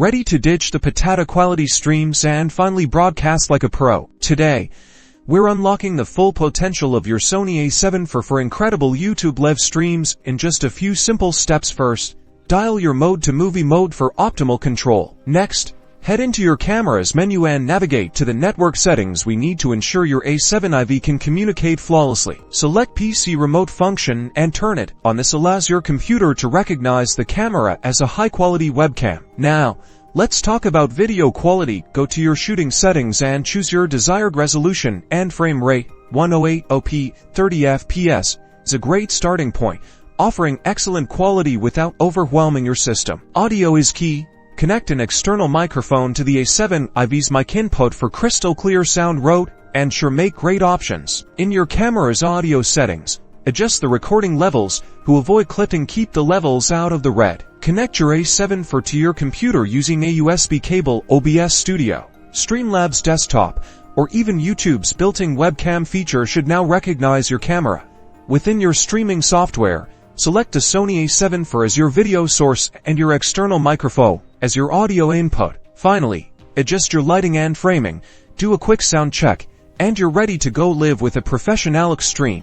Ready to ditch the patata quality streams and finally broadcast like a pro? Today, we're unlocking the full potential of your Sony A7 IV for incredible YouTube live streams in just a few simple steps. First, dial your mode to movie mode for optimal control. Next, head into your camera's menu and navigate to the network settings we need to ensure your A7 IV can communicate flawlessly. Select PC remote function and turn it on. This allows your computer to recognize the camera as a high-quality webcam. Now, let's talk about video quality. Go to your shooting settings and choose your desired resolution and frame rate. 1080p 30 fps is a great starting point, offering excellent quality without overwhelming your system. Audio is key. Connect an external microphone to the A7 IV's mic input for crystal clear sound. Rode and Shure make great options. In your camera's audio settings, adjust the recording levels to avoid clipping. Keep the levels out of the red. Connect your A7 IV to your computer using a USB cable. OBS Studio, Streamlabs Desktop, or even YouTube's built-in webcam feature should now recognize your camera. Within your streaming software, select a Sony A7 IV as your video source and your external microphone as your audio input. Finally, adjust your lighting and framing, do a quick sound check, and you're ready to go live with a professional stream.